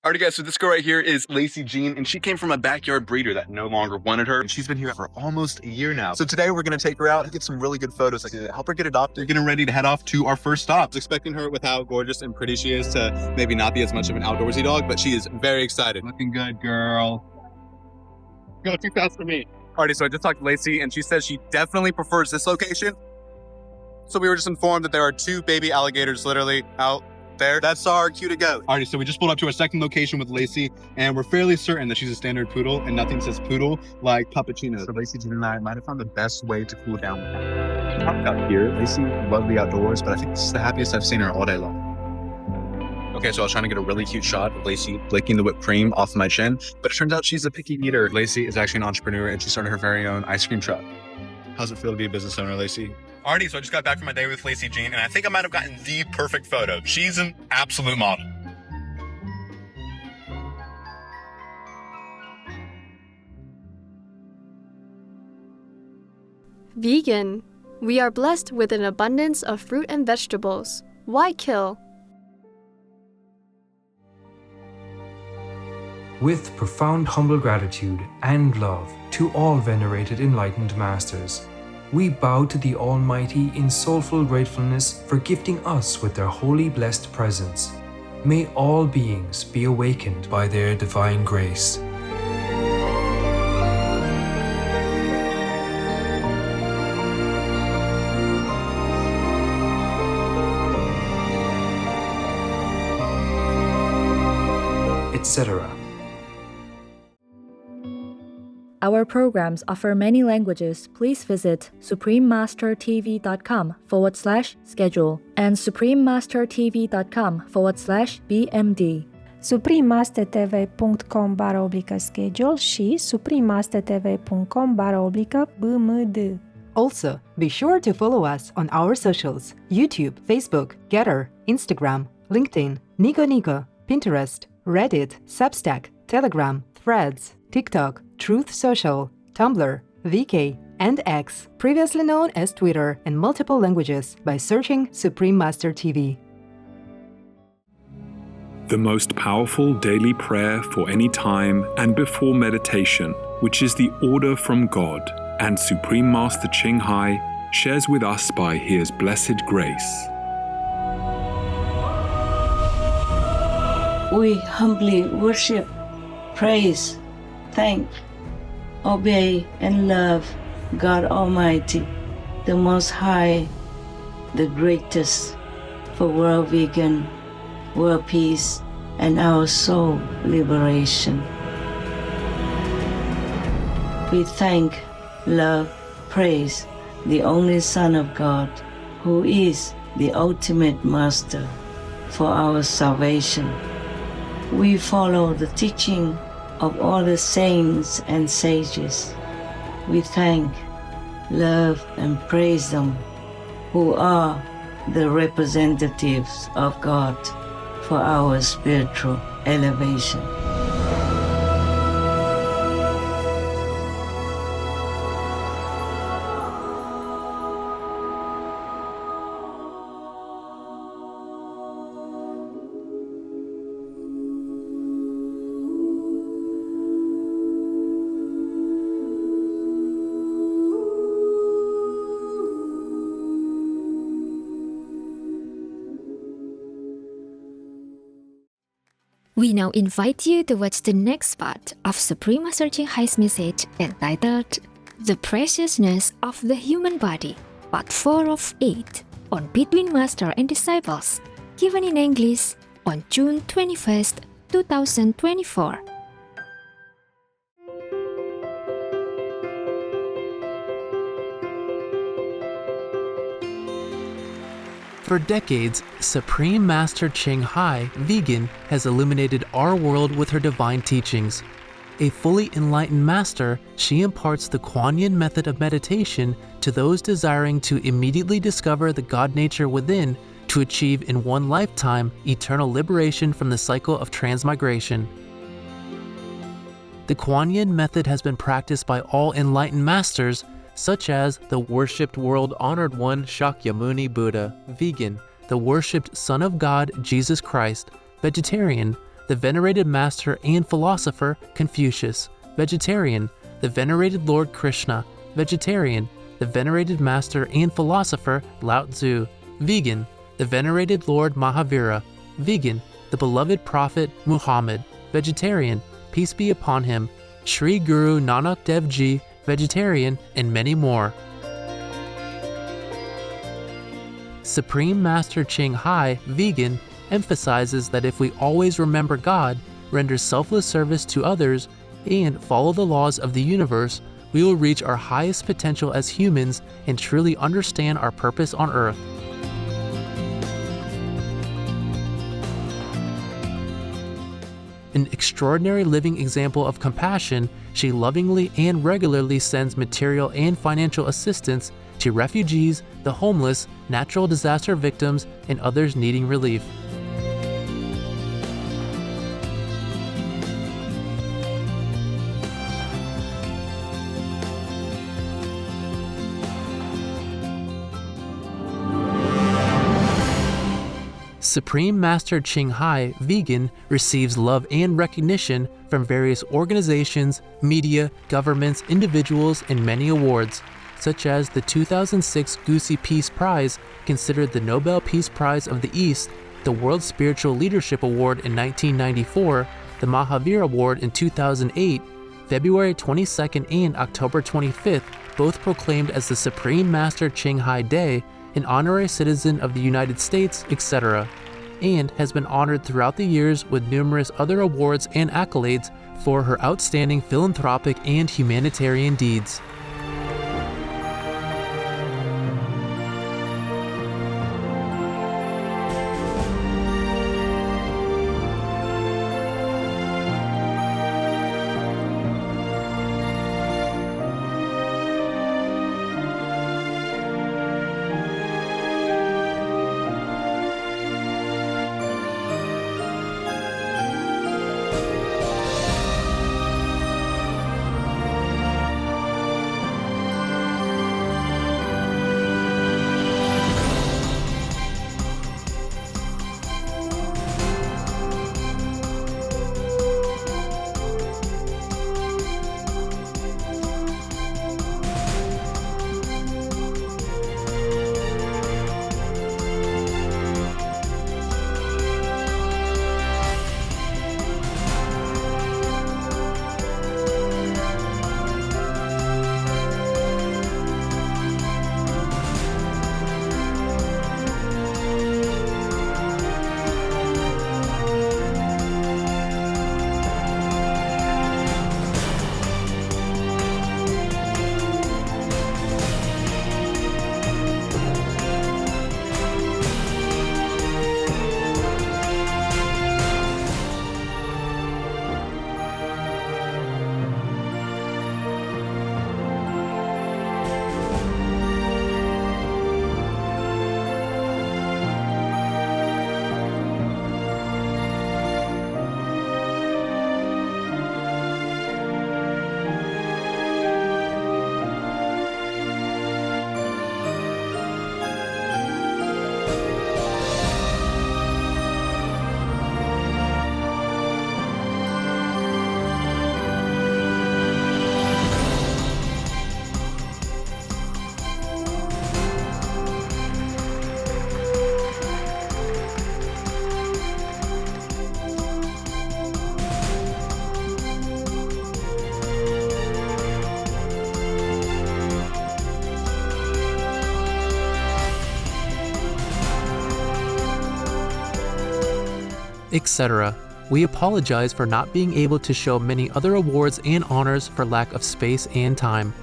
Alrighty guys, so this girl right here is Lacey Jean, and she came from a backyard breeder that no longer wanted her. And she's been here for almost a year now. So today we're gonna take her out and get some really good photos to help her get adopted. Getting ready to head off to our first stop. I was expecting her with how gorgeous and pretty she is to maybe not be as much of an outdoorsy dog, but she is very excited. Looking good, girl. Go too fast for me. Alrighty, so I just talked to Lacey and she says she definitely prefers this location. So we were just informed that there are 2 baby alligators literally out there. That's our cue to go. Alrighty, so we just pulled up to our second location with Lacey, and we're fairly certain that she's a standard poodle, and nothing says poodle like Puppuccino. So Lacey, Jean, and I might have found the best way to cool down. Out here, Lacey loves the outdoors, but I think this is the happiest I've seen her all day long. Okay, so I was trying to get a really cute shot of Lacey licking the whipped cream off of my chin, but it turns out she's a picky eater. Lacey is actually an entrepreneur, and she started her very own ice cream truck. How's it feel to be a business owner, Lacey? Alrighty, so I just got back from my day with Lacey Jean, and I think I might have gotten the perfect photo. She's an absolute model. Vegan. We are blessed with an abundance of fruit and vegetables. Why kill? With profound humble gratitude and love to all venerated enlightened masters, we bow to the Almighty in soulful gratefulness for gifting us with their holy blessed presence. May all beings be awakened by their divine grace. Etc. Our programs offer many languages. Please visit suprememastertv.com/schedule and suprememastertv.com/BMD. suprememastertv.com/schedule și suprememastertv.com/BMD. Also, be sure to follow us on our socials: YouTube, Facebook, Getter, Instagram, LinkedIn, Nico, Pinterest, Reddit, Substack, Telegram, Threads, TikTok, Truth Social, Tumblr, VK, and X, previously known as Twitter, in multiple languages by searching Supreme Master TV. The most powerful daily prayer for any time and before meditation, which is the order from God, and Supreme Master Ching Hai shares with us by His blessed grace. We humbly worship, praise, thank, obey, and love God Almighty, the Most High, the greatest, for world vegan, world peace, and our soul liberation. We thank, love, praise the only Son of God, who is the ultimate Master for our salvation. We follow the teaching of all the saints and sages. We thank, love, and praise them, who are the representatives of God for our spiritual elevation. We now invite you to watch the next part of Supreme Master Ching Hai's message entitled The Preciousness of the Human Body, Part 4 of 8, on Between Master and Disciples, given in English on June 21st, 2024. For decades, Supreme Master Ching Hai, vegan, has illuminated our world with her divine teachings. A fully enlightened master, she imparts the Kuan Yin method of meditation to those desiring to immediately discover the God nature within to achieve in one lifetime eternal liberation from the cycle of transmigration. The Kuan Yin method has been practiced by all enlightened masters, such as the worshipped world-honored one Shakyamuni Buddha, vegan, the worshipped Son of God Jesus Christ, vegetarian, the venerated master and philosopher Confucius. Vegetarian, the venerated Lord Krishna. Vegetarian, the venerated master and philosopher Lao Tzu. Vegan, the venerated Lord Mahavira. Vegan, the beloved prophet Muhammad. Vegetarian, peace be upon him, Sri Guru Nanak Dev Ji, vegetarian, and many more. Supreme Master Ching Hai, vegan, emphasizes that if we always remember God, render selfless service to others, and follow the laws of the universe, we will reach our highest potential as humans and truly understand our purpose on Earth. An extraordinary living example of compassion, she lovingly and regularly sends material and financial assistance to refugees, the homeless, natural disaster victims, and others needing relief. Supreme Master Ching Hai, vegan, receives love and recognition from various organizations, media, governments, individuals, and many awards, such as the 2006 Gusi Peace Prize, considered the Nobel Peace Prize of the East, the World Spiritual Leadership Award in 1994, the Mahavir Award in 2008, February 22nd and October 25th, both proclaimed as the Supreme Master Ching Hai Day, an honorary citizen of the United States, etc., and has been honored throughout the years with numerous other awards and accolades for her outstanding philanthropic and humanitarian deeds. Etc. We apologize for not being able to show many other awards and honors for lack of space and time.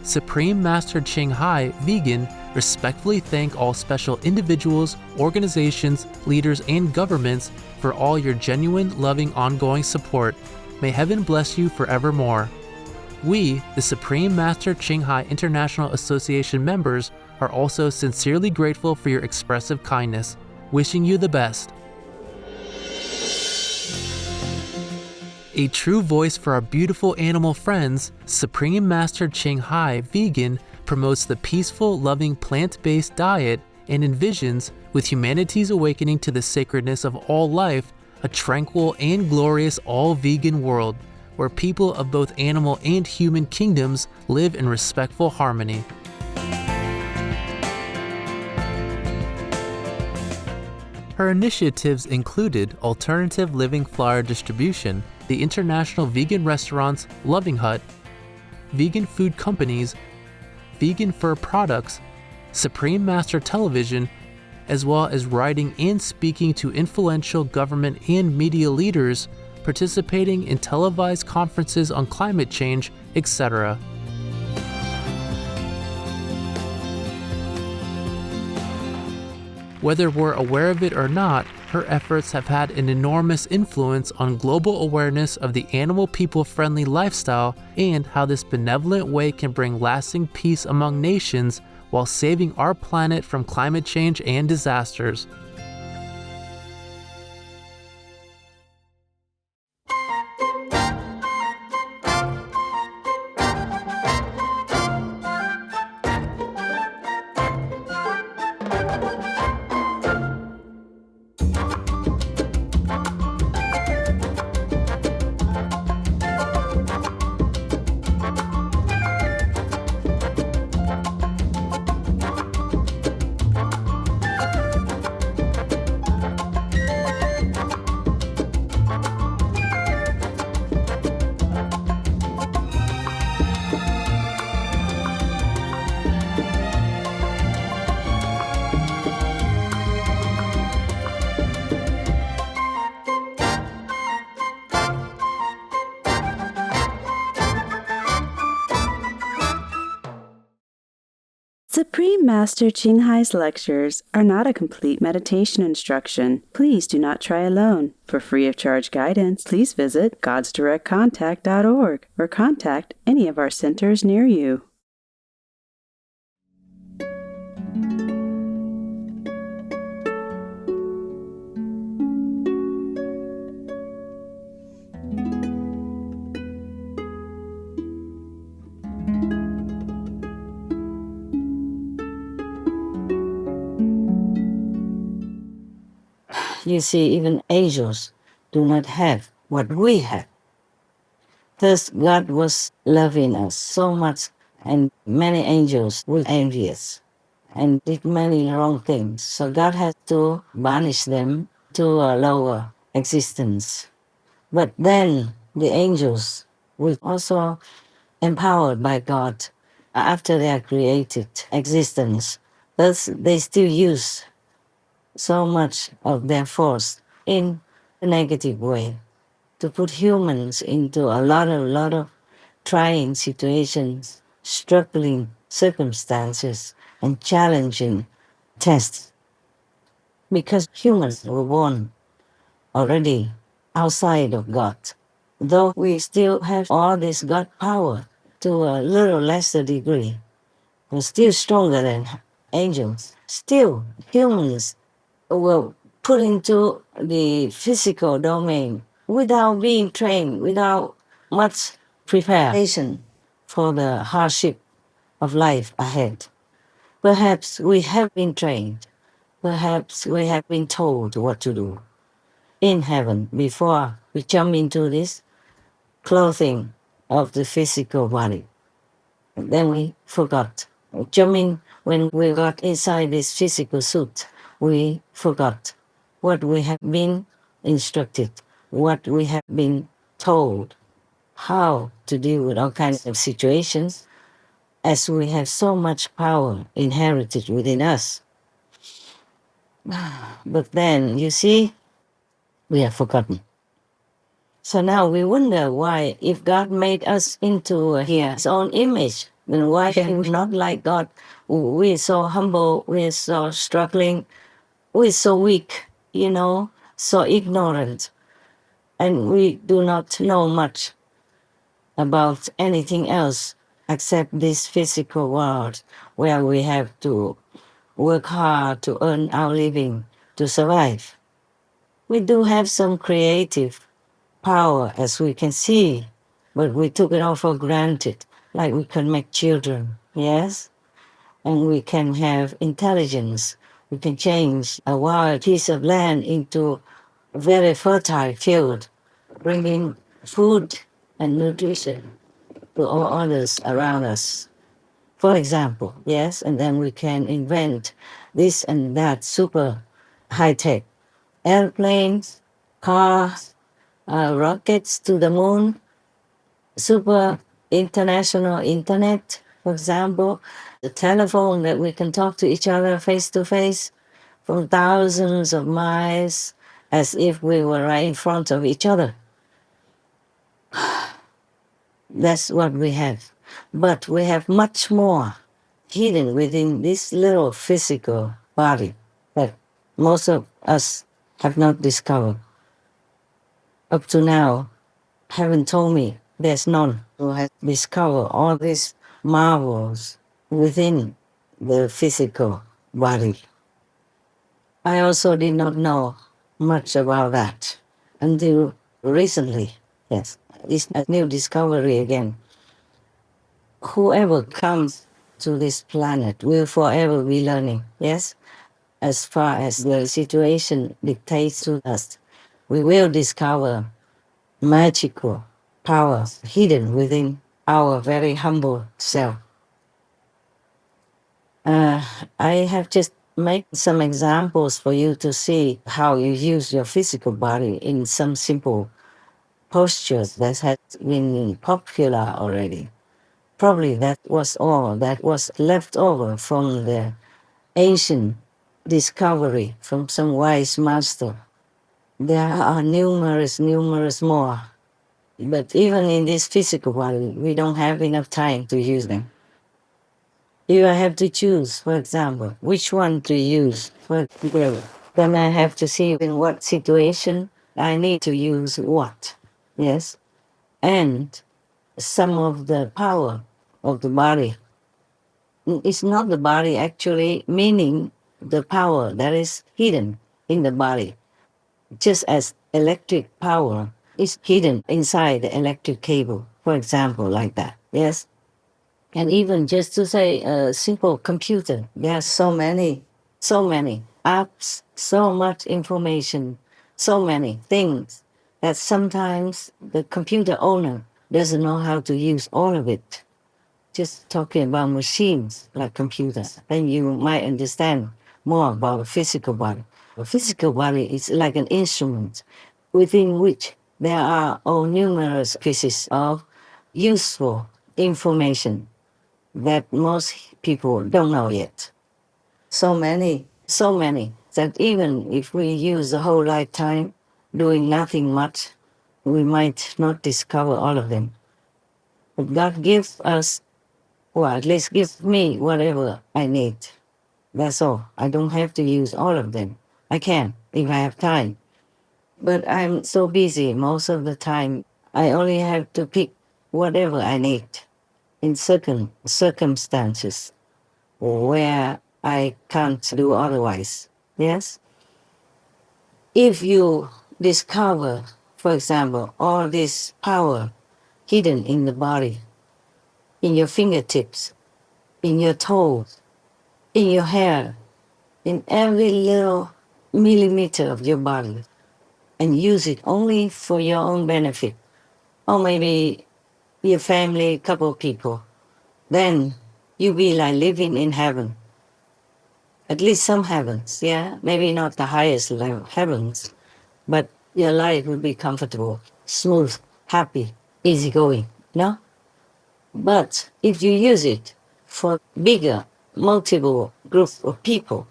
Supreme Master Ching Hai, vegan, respectfully thank all special individuals, organizations, leaders, and governments for all your genuine, loving, ongoing support. May heaven bless you forevermore. We, the Supreme Master Ching Hai International Association members, are also sincerely grateful for your expressive kindness, wishing you the best. A true voice for our beautiful animal friends, Supreme Master Ching Hai, vegan, promotes the peaceful, loving plant-based diet and envisions, with humanity's awakening to the sacredness of all life, a tranquil and glorious all-vegan world where people of both animal and human kingdoms live in respectful harmony. Her initiatives included alternative living flyer distribution, the international vegan restaurants Loving Hut, vegan food companies, vegan fur products, Supreme Master Television, as well as writing and speaking to influential government and media leaders, participating in televised conferences on climate change, etc. Whether we're aware of it or not, her efforts have had an enormous influence on global awareness of the animal people-friendly lifestyle and how this benevolent way can bring lasting peace among nations while saving our planet from climate change and disasters. Supreme Master Ching Hai's lectures are not a complete meditation instruction. Please do not try alone. For free of charge guidance, please visit godsdirectcontact.org or contact any of our centers near you. You see, even angels do not have what we have. Thus, God was loving us so much, and many angels were envious and did many wrong things. So God had to banish them to a lower existence. But then the angels were also empowered by God after their created existence. Thus, they still use so much of their force in a negative way to put humans into a lot of trying situations, struggling circumstances, and challenging tests. Because humans were born already outside of God. Though we still have all this God power to a little lesser degree, we're still stronger than angels. Still, humans were put into the physical domain without being trained, without much preparation for the hardship of life ahead. Perhaps we have been trained. Perhaps we have been told what to do in heaven before we jump into this clothing of the physical body. And then we forgot. Jumping when we got inside this physical suit, we forgot what we have been instructed, what we have been told, how to deal with all kinds of situations, as we have so much power inherited within us. But then, you see, we have forgotten. So now we wonder why, if God made us into His own image, then why can we not like God? We're so humble, we're so struggling, we're so weak, so ignorant, and we do not know much about anything else except this physical world where we have to work hard to earn our living, to survive. We do have some creative power, as we can see, but we took it all for granted, like we can make children, yes? And we can have intelligence, We can change a wild piece of land into a very fertile field, bringing food and nutrition to all others around us. For example, yes, and then we can invent this and that super high tech airplanes, cars, rockets to the moon, super international internet, for example, the telephone that we can talk to each other face to face from thousands of miles as if we were right in front of each other. That's what we have. But we have much more hidden within this little physical body that most of us have not discovered. Up to now, haven't told me there's none who has discovered all these marvels within the physical body. I also did not know much about that until recently. Yes, it's a new discovery again. Whoever comes to this planet will forever be learning, yes? As far as the situation dictates to us, we will discover magical powers hidden within our very humble self. I have just made some examples for you to see how you use your physical body in some simple postures that has been popular already. Probably that was all that was left over from the ancient discovery from some wise master. There are numerous more. But even in this physical body, we don't have enough time to use them. If I have to choose, for example, which one to use for example, then I have to see in what situation I need to use what. Yes? And some of the power of the body. It's not the body actually, meaning the power that is hidden in the body. Just as electric power is hidden inside the electric cable, for example, like that. Yes? And even just to say a simple computer, there are so many apps, so much information, so many things that sometimes the computer owner doesn't know how to use all of it. Just talking about machines like computers, then you might understand more about the physical body. The physical body is like an instrument within which there are all numerous pieces of useful information that most people don't know yet. So many, that even if we use the whole lifetime doing nothing much, we might not discover all of them. But God gives us, or at least gives me whatever I need. That's all. I don't have to use all of them. I can, if I have time. But I'm so busy most of the time, I only have to pick whatever I need in certain circumstances where I can't do otherwise. Yes? If you discover, for example, all this power hidden in the body, in your fingertips, in your toes, in your hair, in every little millimeter of your body, and use it only for your own benefit, or maybe your family, a couple of people, then you be like living in heaven. At least some heavens, yeah? Maybe not the highest level heavens, but your life will be comfortable, smooth, happy, easygoing, no? But if you use it for bigger, multiple group of people,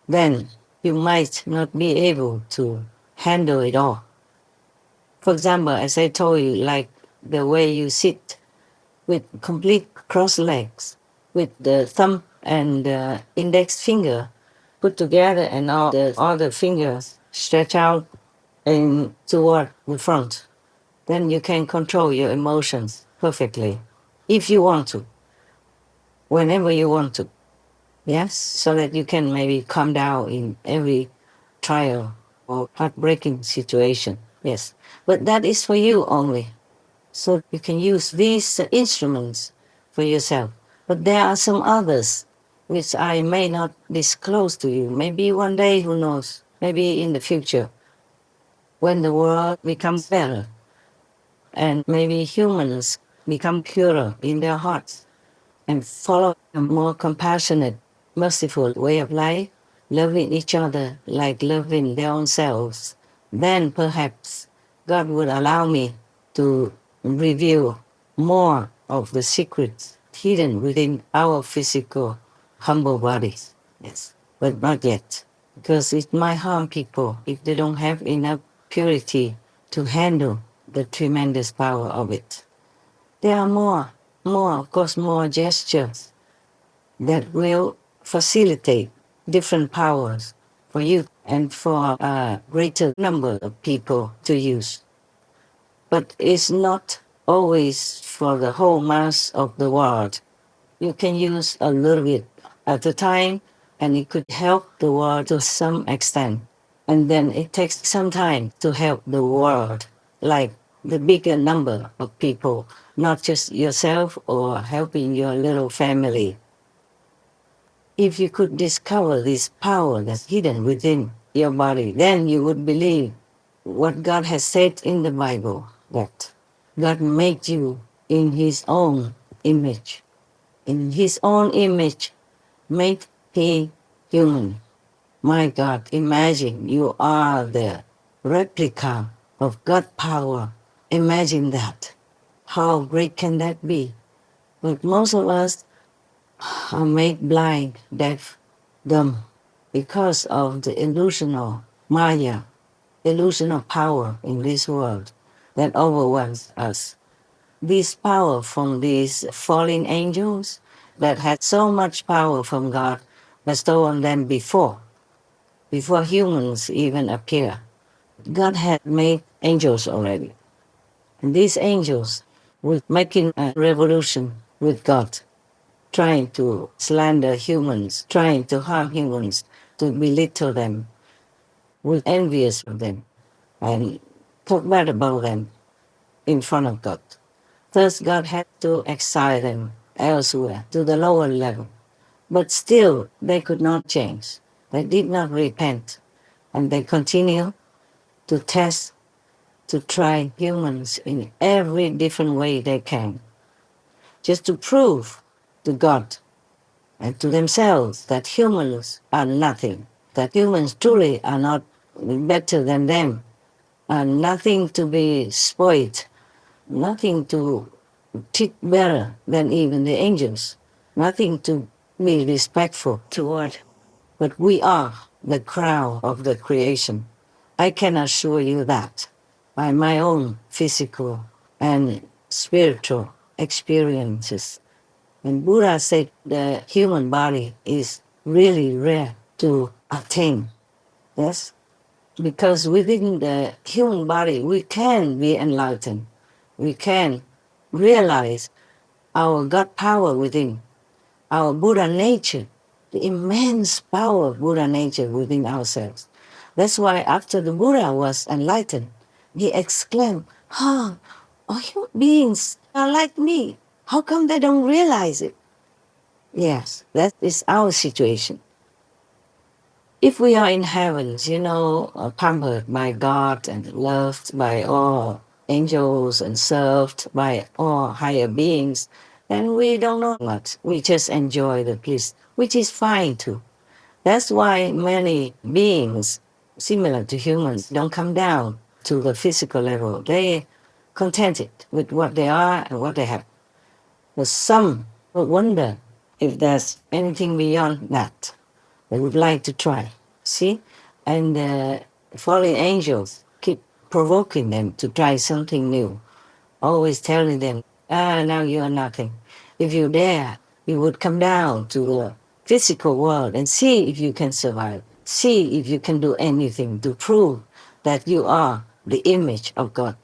then you might not be able to handle it all. For example, as I told you, like the way you sit with complete cross legs, with the thumb and the index finger put together and all the other fingers stretch out and toward the front. Then you can control your emotions perfectly, if you want to, whenever you want to. Yes, so that you can maybe calm down in every trial or heartbreaking situation. Yes, but that is for you only. So you can use these instruments for yourself. But there are some others which I may not disclose to you. Maybe one day, who knows? Maybe in the future, when the world becomes better, and maybe humans become purer in their hearts and follow a more compassionate, merciful way of life, loving each other like loving their own selves, then perhaps God would allow me to reveal more of the secrets hidden within our physical, humble bodies. Yes, but not yet, because it might harm people if they don't have enough purity to handle the tremendous power of it. There are of course, more gestures that will facilitate different powers for you and for a greater number of people to use. But it's not always for the whole mass of the world. You can use a little bit at a time, and it could help the world to some extent. And then it takes some time to help the world, like the bigger number of people, not just yourself or helping your little family. If you could discover this power that's hidden within your body, then you would believe what God has said in the Bible, that God made you in His own image. In His own image made He human. My God, imagine you are the replica of God's power. Imagine that. How great can that be? But most of us are made blind, deaf, dumb because of the illusional Maya, illusional power in this world that overwhelms us. This power from these fallen angels that had so much power from God bestowed on them before humans even appear. God had made angels already. And these angels were making a revolution with God, trying to slander humans, trying to harm humans, to belittle them, were envious of them, and talk bad about them in front of God. Thus, God had to exile them elsewhere to the lower level. But still, they could not change. They did not repent, and they continue to test, to try humans in every different way they can, just to prove to God and to themselves that humans are nothing, that humans truly are not better than them, and nothing to be spoiled, nothing to treat better than even the angels, nothing to be respectful toward. But we are the crown of the creation. I can assure you that by my own physical and spiritual experiences. And Buddha said the human body is really rare to attain. Yes? Because within the human body, we can be enlightened. We can realize our God power within, our Buddha nature, the immense power of Buddha nature within ourselves. That's why after the Buddha was enlightened, he exclaimed, all human beings are like me. How come they don't realize it? Yes, that is our situation. If we are in heavens, pampered by God and loved by all angels and served by all higher beings, then we don't know much. We just enjoy the bliss, which is fine too. That's why many beings, similar to humans, don't come down to the physical level. They contented with what they are and what they have. But some will wonder if there's anything beyond that. They would like to try. See? And the fallen angels keep provoking them to try something new, always telling them, now you are nothing. If you dare, you would come down to the physical world and see if you can survive. See if you can do anything to prove that you are the image of God.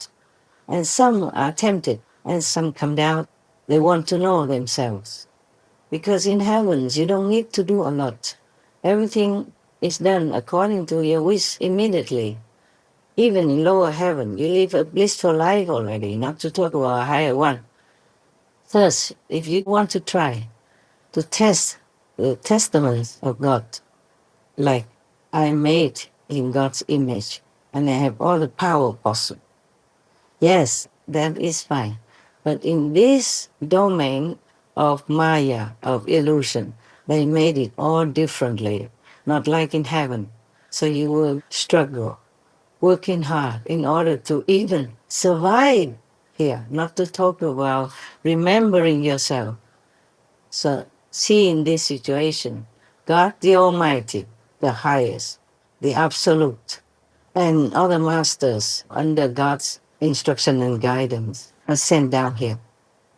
And some are tempted, and some come down. They want to know themselves. Because in heavens, you don't need to do a lot. Everything is done according to your wish immediately. Even in lower heaven, you live a blissful life already, not to talk about a higher one. Thus, if you want to try to test the testaments of God. Like, I am made in God's image and I have all the power possible. Yes, that is fine. But in this domain of Maya, of illusion, they made it all differently, not like in heaven. So you will struggle, working hard in order to even survive here, not to talk about remembering yourself. So see in this situation, God the Almighty, the highest, the absolute, and other masters under God's instruction and guidance are sent down here,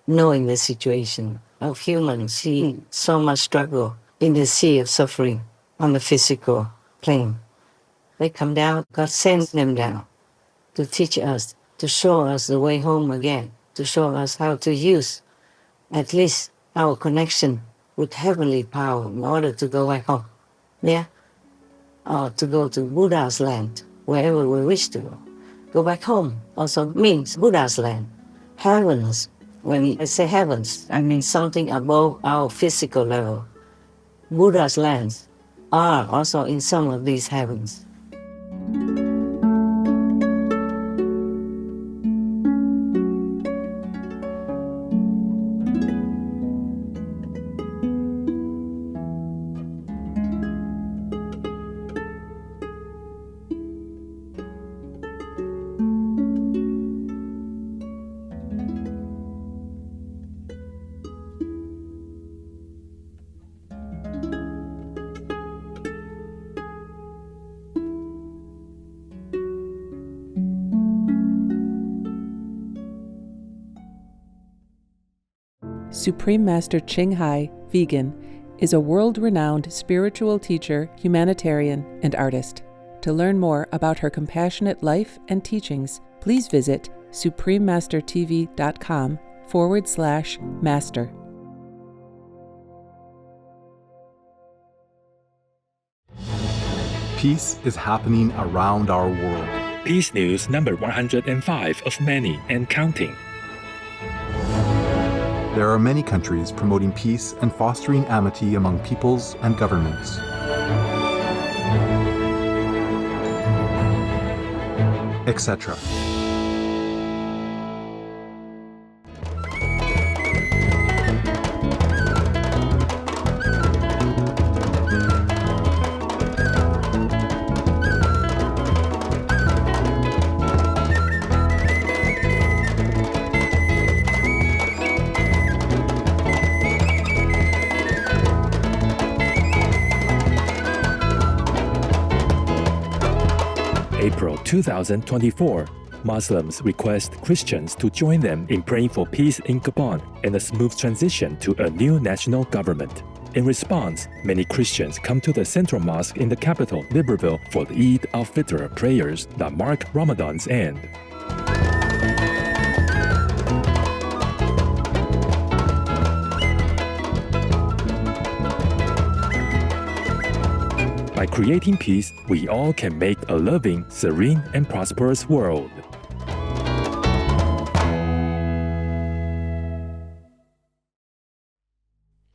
knowing the situation of humans seeing so much struggle in the sea of suffering on the physical plane. They come down, God sends them down to teach us, to show us the way home again, to show us how to use at least our connection with heavenly power in order to go back home. Yeah? Or to go to Buddha's land, wherever we wish to go. Go back home also means Buddha's land. Heavens, when I say heavens, I mean something above our physical level. Buddha's lands are also in some of these heavens. Supreme Master Ching Hai, vegan, is a world-renowned spiritual teacher, humanitarian, and artist. To learn more about her compassionate life and teachings, please visit suprememastertv.com/master. Peace is happening around our world. Peace News number 105 of many and counting. There are many countries promoting peace and fostering amity among peoples and governments. Etc. April 2024, Muslims request Christians to join them in praying for peace in Gabon and a smooth transition to a new national government. In response, many Christians come to the central mosque in the capital, Libreville, for the Eid al-Fitr prayers that mark Ramadan's end. By creating peace, we all can make a loving, serene, and prosperous world.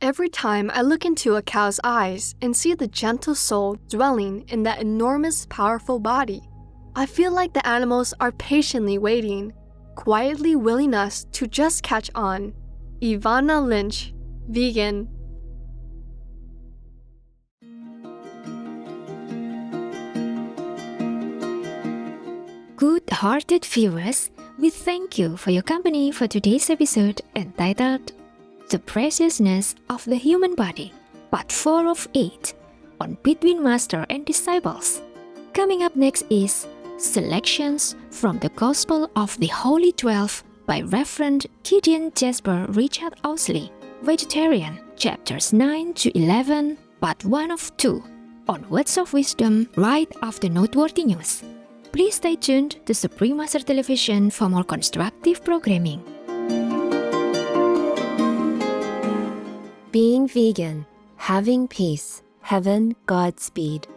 Every time I look into a cow's eyes and see the gentle soul dwelling in that enormous, powerful body, I feel like the animals are patiently waiting, quietly willing us to just catch on. Ivana Lynch, vegan. Good-hearted viewers, we thank you for your company for today's episode entitled The Preciousness of the Human Body, Part 4 of 8, on Between Master and Disciples. Coming up next is Selections from the Gospel of the Holy 12 by Reverend Gideon Jasper Richard Ousley, Vegetarian, Chapters 9 to 11, Part 1 of 2, on Words of Wisdom right after Noteworthy News. Please stay tuned to Supreme Master Television for more constructive programming. Being vegan, having peace, heaven, Godspeed.